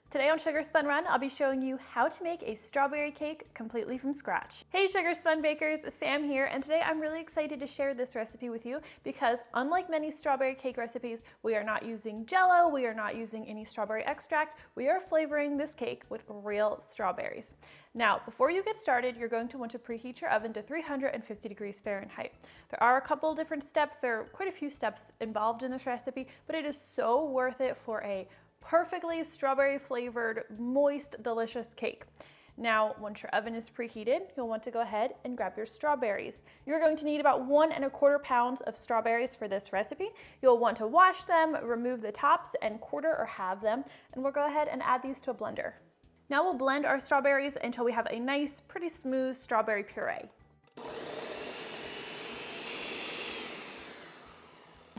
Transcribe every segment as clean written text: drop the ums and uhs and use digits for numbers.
Today on Sugar Spun Run, I'll be showing you how to make a strawberry cake completely from scratch. Hey Sugar Spun Bakers, Sam here, and today I'm really excited to share this recipe with you because unlike many strawberry cake recipes, we are not using Jell-O, we are not using any strawberry extract, we are flavoring this cake with real strawberries. Now, before you get started, you're going to want to preheat your oven to 350 degrees Fahrenheit. There are a couple different steps, there are quite a few steps involved in this recipe, but it is so worth it for a perfectly strawberry flavored, moist, delicious cake. Now, once your oven is preheated, you'll want to go ahead and grab your strawberries. You're going to need about 1 1/4 pounds of strawberries for this recipe. You'll want to wash them, remove the tops, and quarter or halve them, and we'll go ahead and add these to a blender. Now we'll blend our strawberries until we have a nice, pretty smooth strawberry puree.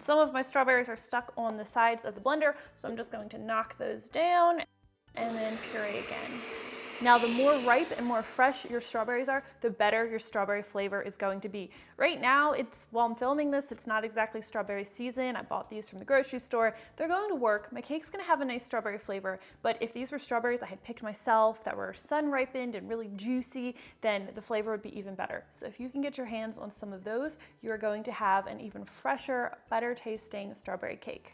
Some of my strawberries are stuck on the sides of the blender, so I'm just going to knock those down and then puree again. Now, the more ripe and more fresh your strawberries are, the better your strawberry flavor is going to be. Right now, while I'm filming this, it's not exactly strawberry season. I bought these from the grocery store. They're going to work. My cake's gonna have a nice strawberry flavor, but if these were strawberries I had picked myself that were sun ripened and really juicy, then the flavor would be even better. So if you can get your hands on some of those, you're going to have an even fresher, better tasting strawberry cake.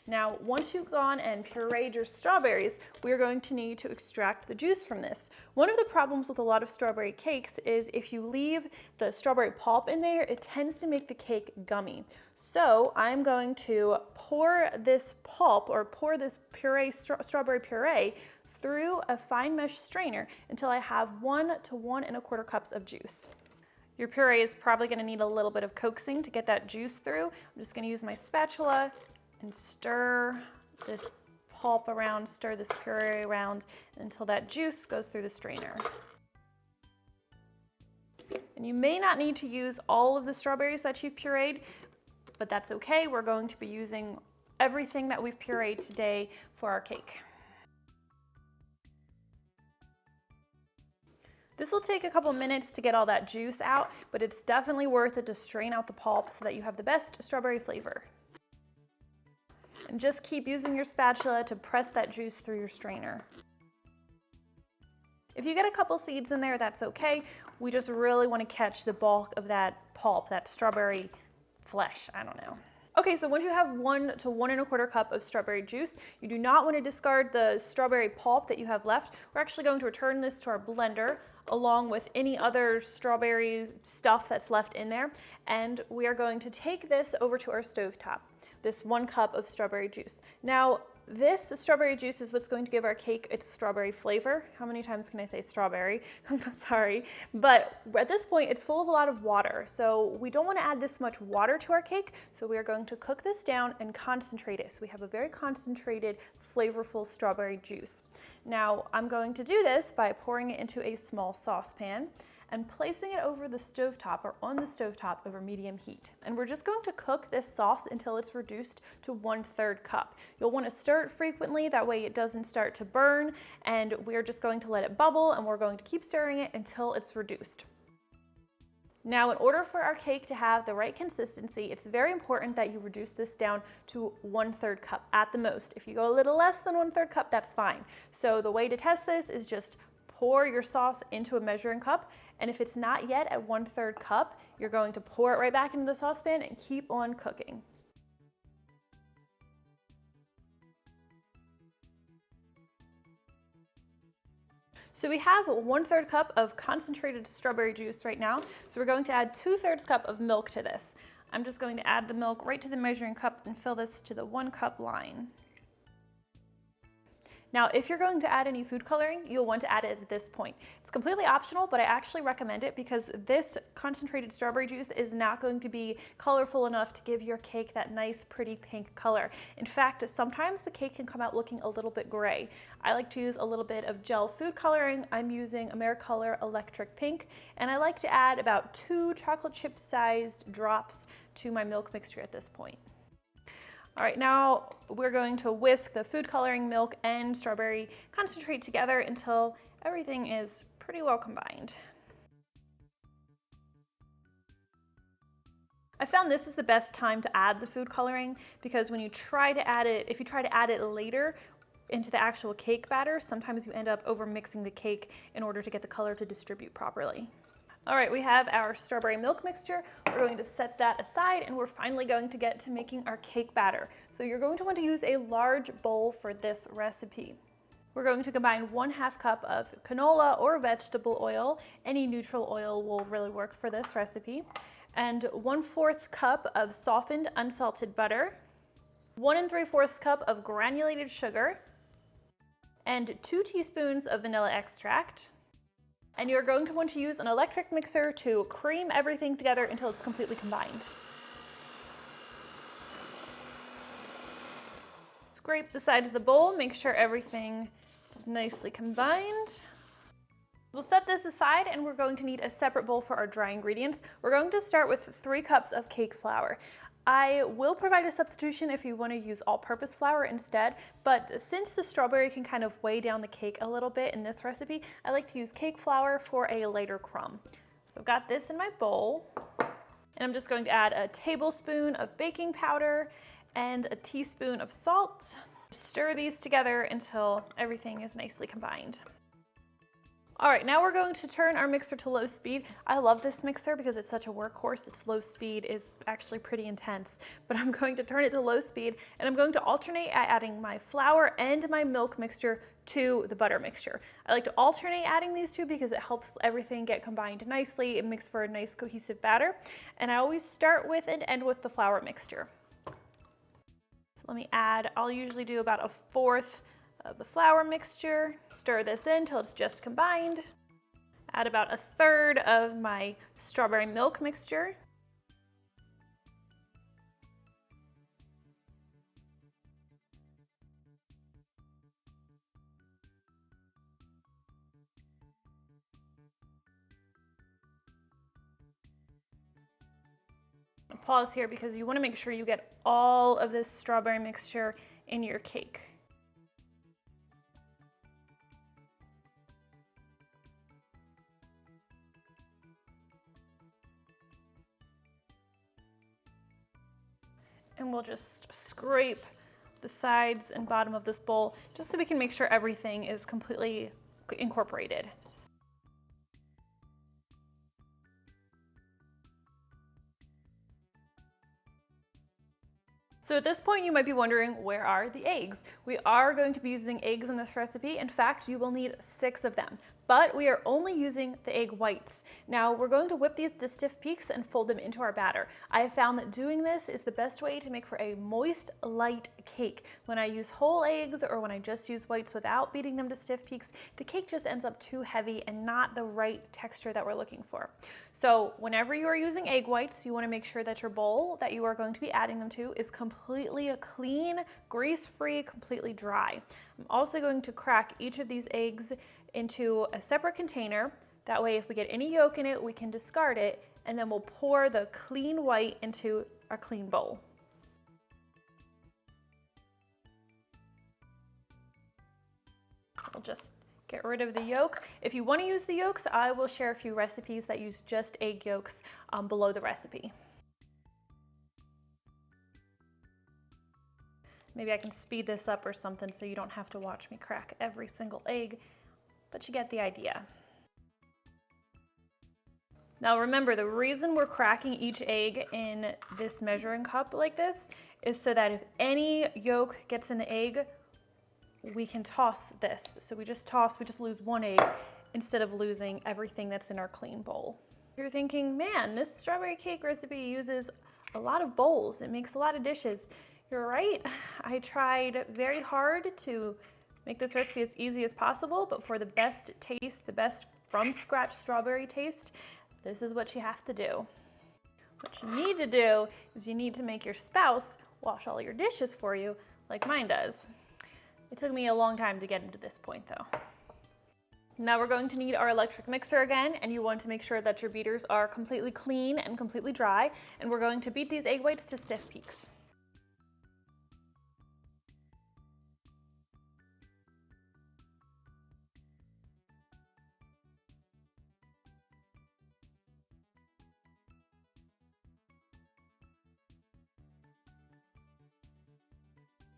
Now, once you've gone and pureed your strawberries, we're going to need to extract the juice from this. One of the problems with a lot of strawberry cakes is if you leave the strawberry pulp in there, it tends to make the cake gummy. So I'm going to pour this pulp or pour this strawberry puree through a fine mesh strainer until I have 1 to 1 1/4 cups of juice. Your puree is probably going to need a little bit of coaxing to get that juice through. I'm just going to use my spatula and stir this pulp around, stir this puree around until that juice goes through the strainer. And you may not need to use all of the strawberries that you've pureed, but that's okay. We're going to be using everything that we've pureed today for our cake. This will take a couple minutes to get all that juice out, but it's definitely worth it to strain out the pulp so that you have the best strawberry flavor. And just keep using your spatula to press that juice through your strainer. If you get a couple seeds in there, that's okay. We just really want to catch the bulk of that pulp, that strawberry flesh, I don't know. Okay, so once you have 1 to 1 1/4 cup of strawberry juice, you do not want to discard the strawberry pulp that you have left. We're actually going to return this to our blender along with any other strawberry stuff that's left in there. And we are going to take this over to our stovetop, this 1 cup of strawberry juice. Now, this strawberry juice is what's going to give our cake its strawberry flavor. How many times can I say strawberry? I'm sorry. But at this point, it's full of a lot of water. So we don't want to add this much water to our cake. So we are going to cook this down and concentrate it. So we have a very concentrated, flavorful strawberry juice. Now, I'm going to do this by pouring it into a small saucepan and placing it over the stovetop or on the stovetop over medium heat. And we're just going to cook this sauce until it's reduced to 1/3 cup. You'll want to stir it frequently, that way it doesn't start to burn, and we're just going to let it bubble and we're going to keep stirring it until it's reduced. Now, in order for our cake to have the right consistency, it's very important that you reduce this down to 1/3 cup at the most. If you go a little less than 1/3 cup, that's fine. So the way to test this is just pour your sauce into a measuring cup, and if it's not yet at 1/3 cup, you're going to pour it right back into the saucepan and keep on cooking. So we have 1/3 cup of concentrated strawberry juice right now, so we're going to add 2/3 cup of milk to this. I'm just going to add the milk right to the measuring cup and fill this to the 1 cup line. Now, if you're going to add any food coloring, you'll want to add it at this point. It's completely optional, but I actually recommend it because this concentrated strawberry juice is not going to be colorful enough to give your cake that nice, pretty pink color. In fact, sometimes the cake can come out looking a little bit gray. I like to use a little bit of gel food coloring. I'm using americolor electric pink, and I like to add about 2 chocolate chip sized drops to my milk mixture at this point. All right, now we're going to whisk the food coloring, milk, and strawberry concentrate together until everything is pretty well combined. I found this is the best time to add the food coloring because when you try to add it, if you try to add it later, into the actual cake batter, sometimes you end up over mixing the cake in order to get the color to distribute properly. All right, we have our strawberry milk mixture. We're going to set that aside, and we're finally going to get to making our cake batter. So you're going to want to use a large bowl for this recipe. We're going to combine 1/2 cup of canola or vegetable oil. Any neutral oil will really work for this recipe. And 1/4 cup of softened unsalted butter, 1 3/4 cup of granulated sugar, and 2 teaspoons of vanilla extract. And you're going to want to use an electric mixer to cream everything together until it's completely combined. Scrape the sides of the bowl, make sure everything is nicely combined. We'll set this aside, and we're going to need a separate bowl for our dry ingredients. We're going to start with 3 cups of cake flour. I will provide a substitution if you want to use all-purpose flour instead, but since the strawberry can kind of weigh down the cake a little bit in this recipe, I like to use cake flour for a lighter crumb. So I've got this in my bowl, and I'm just going to add a tablespoon of baking powder and a teaspoon of salt. Stir these together until everything is nicely combined. All right, now we're going to turn our mixer to low speed. I love this mixer because it's such a workhorse. Its low speed is actually pretty intense, but I'm going to turn it to low speed, and I'm going to alternate at adding my flour and my milk mixture to the butter mixture. I like to alternate adding these two because it helps everything get combined nicely. It makes for a nice cohesive batter, and I always start with and end with the flour mixture. So let me add, I'll usually do about 1/4 of the flour mixture. Stir this in until it's just combined. Add about 1/3 of my strawberry milk mixture. I'll pause here because you want to make sure you get all of this strawberry mixture in your cake. And we'll just scrape the sides and bottom of this bowl just so we can make sure everything is completely incorporated. So at this point you might be wondering, where are the eggs? We are going to be using eggs in this recipe. In fact, you will need 6 of them, but we are only using the egg whites. Now we're going to whip these to stiff peaks and fold them into our batter. I have found that doing this is the best way to make for a moist, light cake. When I use whole eggs or when I just use whites without beating them to stiff peaks, the cake just ends up too heavy and not the right texture that we're looking for. So whenever you are using egg whites, you want to make sure that your bowl that you are going to be adding them to is completely clean, grease-free, completely dry. I'm also going to crack each of these eggs into a separate container. That way, if we get any yolk in it, we can discard it, and then we'll pour the clean white into our clean bowl. We'll just get rid of the yolk. If you want to use the yolks, I will share a few recipes that use just egg yolks below the recipe. Maybe I can speed this up or something so you don't have to watch me crack every single egg, but you get the idea. Now remember, the reason we're cracking each egg in this measuring cup like this is so that if any yolk gets in the egg, we can toss this. So we just lose 1 egg instead of losing everything that's in our clean bowl. You're thinking, man, this strawberry cake recipe uses a lot of bowls. It makes a lot of dishes. You're right. I tried very hard to make this recipe as easy as possible, but for the best taste, the best from scratch strawberry taste, this is what you have to do. What you need to do is you need to make your spouse wash all your dishes for you like mine does. It took me a long time to get into this point though. Now we're going to need our electric mixer again, and you want to make sure that your beaters are completely clean and completely dry, and we're going to beat these egg whites to stiff peaks.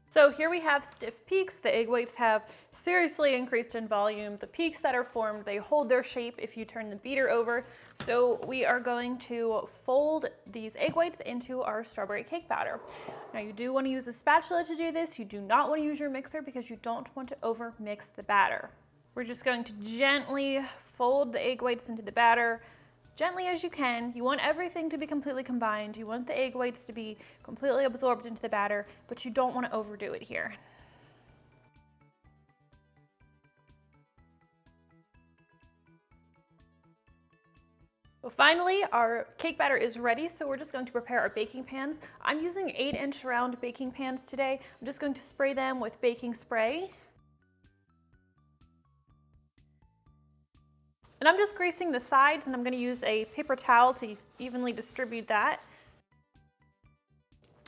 So here we have stiff peaks. The egg whites have seriously increased in volume. The peaks that are formed, they hold their shape if you turn the beater over. So we are going to fold these egg whites into our strawberry cake batter. Now you do want to use a spatula to do this. You do not want to use your mixer because you don't want to over mix the batter. We're just going to gently fold the egg whites into the batter, gently as you can. You want everything to be completely combined. You want the egg whites to be completely absorbed into the batter, but you don't want to overdo it here. Well, finally, our cake batter is ready, so we're just going to prepare our baking pans. I'm using 8-inch round baking pans today. I'm just going to spray them with baking spray. And I'm just greasing the sides, and I'm going to use a paper towel to evenly distribute that.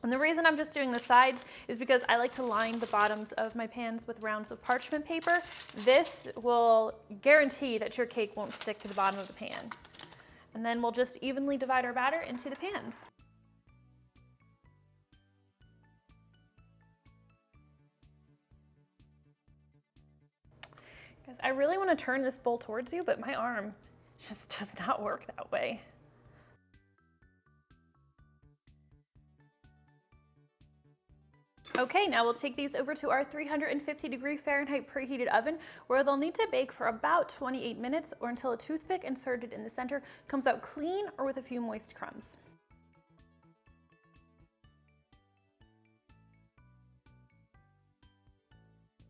And the reason I'm just doing the sides is because I like to line the bottoms of my pans with rounds of parchment paper. This will guarantee that your cake won't stick to the bottom of the pan. And then we'll just evenly divide our batter into the pans. Guys, I really want to turn this bowl towards you, but my arm just does not work that way. Okay, now we'll take these over to our 350-degree Fahrenheit preheated oven, where they'll need to bake for about 28 minutes or until a toothpick inserted in the center comes out clean or with a few moist crumbs.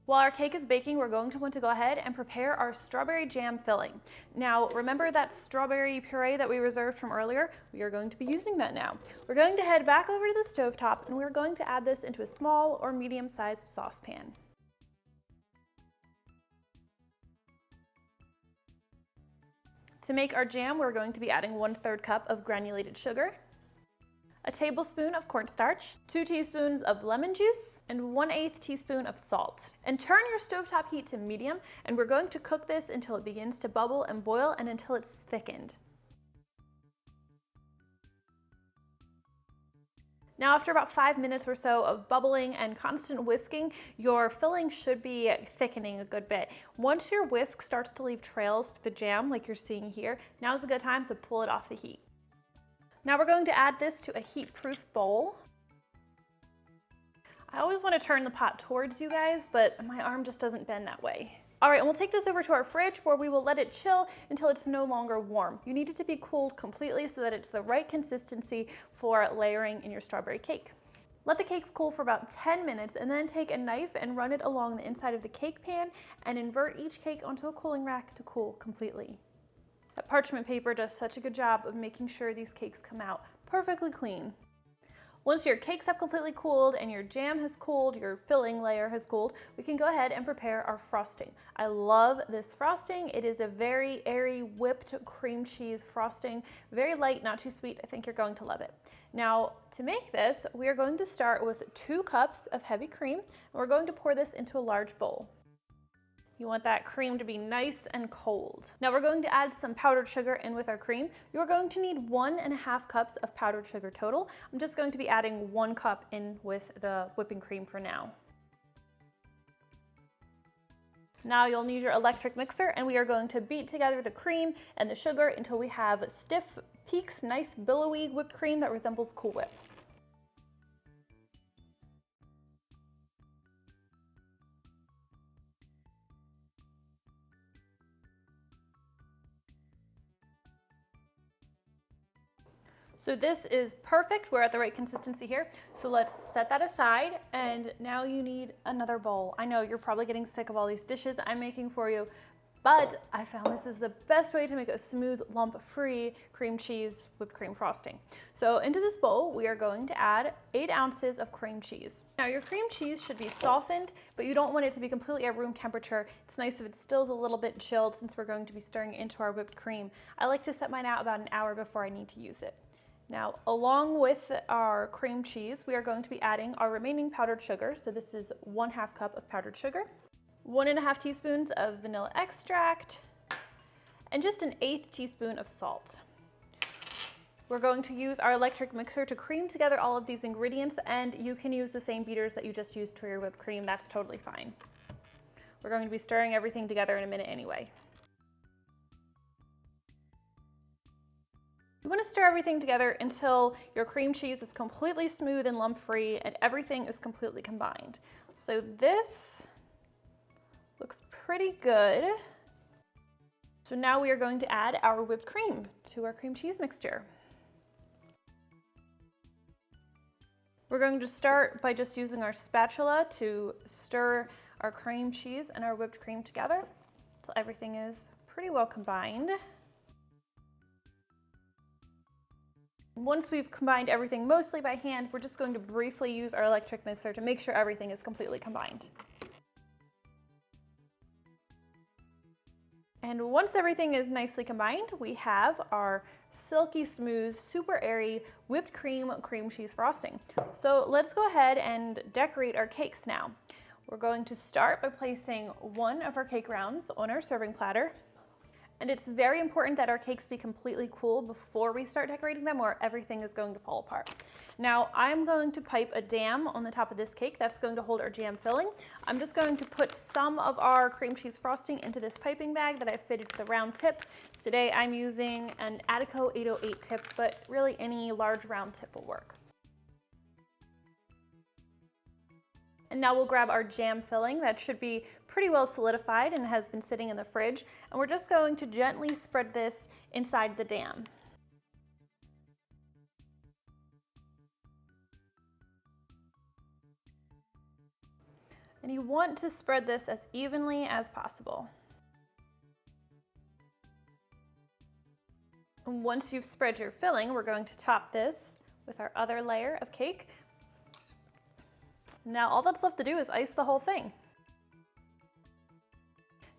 While our cake is baking, we're going to want to go ahead and prepare our strawberry jam filling. Now, remember that strawberry puree that we reserved from earlier? We are going to be using that now. We're going to head back over to the stovetop, and we're going to add this into a small or medium-sized saucepan. To make our jam, we're going to be adding 1/3 cup of granulated sugar, a tablespoon of cornstarch, 2 teaspoons of lemon juice, and 1/8 teaspoon of salt. And turn your stovetop heat to medium, and we're going to cook this until it begins to bubble and boil and until it's thickened. Now after about 5 minutes or so of bubbling and constant whisking, your filling should be thickening a good bit. Once your whisk starts to leave trails to the jam like you're seeing here, now's a good time to pull it off the heat. Now we're going to add this to a heat-proof bowl. I always want to turn the pot towards you guys, but my arm just doesn't bend that way. All right, and we'll take this over to our fridge where we will let it chill until it's no longer warm. You need it to be cooled completely so that it's the right consistency for layering in your strawberry cake. Let the cakes cool for about 10 minutes and then take a knife and run it along the inside of the cake pan and invert each cake onto a cooling rack to cool completely. That parchment paper does such a good job of making sure these cakes come out perfectly clean. Once your cakes have completely cooled and your jam has cooled, your filling layer has cooled, we can go ahead and prepare our frosting. I love this frosting. It is a very airy whipped cream cheese frosting. Very light, not too sweet. I think you're going to love it. Now, to make this, we are going to start with 2 cups of heavy cream, and we're going to pour this into a large bowl. You want that cream to be nice and cold. Now we're going to add some powdered sugar in with our cream. You're going to need 1.5 cups of powdered sugar total. I'm just going to be adding 1 cup in with the whipping cream for now. Now you'll need your electric mixer, and we are going to beat together the cream and the sugar until we have stiff peaks, nice billowy whipped cream that resembles Cool Whip. So this is perfect. We're at the right consistency here. So let's set that aside. And now you need another bowl. I know you're probably getting sick of all these dishes I'm making for you, but I found this is the best way to make a smooth, lump-free cream cheese whipped cream frosting. So into this bowl, we are going to add 8 ounces of cream cheese. Now your cream cheese should be softened, but you don't want it to be completely at room temperature. It's nice if it still is a little bit chilled since we're going to be stirring it into our whipped cream. I like to set mine out about an hour before I need to use it. Now, along with our cream cheese, we are going to be adding our remaining powdered sugar. So this is 1/2 cup of powdered sugar, 1.5 teaspoons of vanilla extract, and just 1/8 teaspoon of salt. We're going to use our electric mixer to cream together all of these ingredients, and you can use the same beaters that you just used for your whipped cream. That's totally fine. We're going to be stirring everything together in a minute anyway. You want to stir everything together until your cream cheese is completely smooth and lump-free and everything is completely combined. So this looks pretty good. So now we are going to add our whipped cream to our cream cheese mixture. We're going to start by just using our spatula to stir our cream cheese and our whipped cream together until everything is pretty well combined. Once we've combined everything mostly by hand, we're just going to briefly use our electric mixer to make sure everything is completely combined. And once everything is nicely combined, we have our silky smooth, super airy whipped cream cheese frosting. So let's go ahead and decorate our cakes now. We're going to start by placing one of our cake rounds on our serving platter. And it's very important that our cakes be completely cool before we start decorating them, or everything is going to fall apart. Now, I'm going to pipe a dam on the top of this cake that's going to hold our jam filling. I'm just going to put some of our cream cheese frosting into this piping bag that I fitted to the round tip. Today, I'm using an Attico 808 tip, but really any large round tip will work. And now we'll grab our jam filling that should be pretty well solidified and has been sitting in the fridge. And we're just going to gently spread this inside the dam. And you want to spread this as evenly as possible. And once you've spread your filling, we're going to top this with our other layer of cake. Now all that's left to do is ice the whole thing.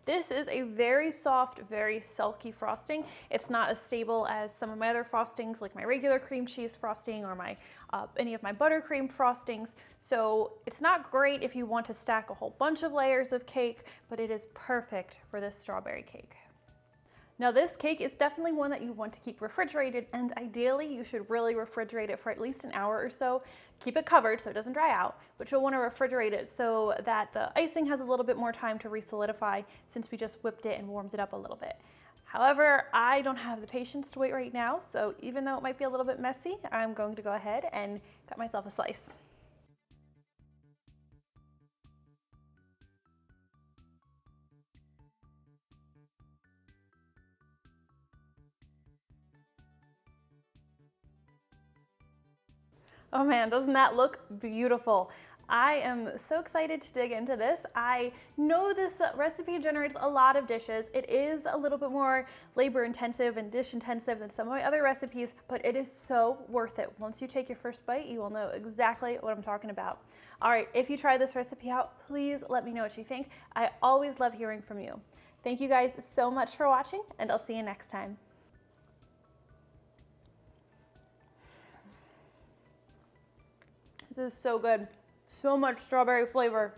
This is a very soft, very silky frosting. It's not as stable as some of my other frostings, like my regular cream cheese frosting or any of my buttercream frostings. So it's not great if you want to stack a whole bunch of layers of cake, but it is perfect for this strawberry cake. Now this cake is definitely one that you want to keep refrigerated, and ideally you should really refrigerate it for at least an hour or so. Keep it covered so it doesn't dry out, but you'll want to refrigerate it so that the icing has a little bit more time to re-solidify since we just whipped it and warmed it up a little bit. However, I don't have the patience to wait right now, so even though it might be a little bit messy, I'm going to go ahead and cut myself a slice. Oh man, doesn't that look beautiful? I am so excited to dig into this. I know this recipe generates a lot of dishes. It is a little bit more labor intensive and dish intensive than some of my other recipes, but it is so worth it. Once you take your first bite, you will know exactly what I'm talking about. All right, if you try this recipe out, please let me know what you think. I always love hearing from you. Thank you guys so much for watching, and I'll see you next time. This is so good. So much strawberry flavor.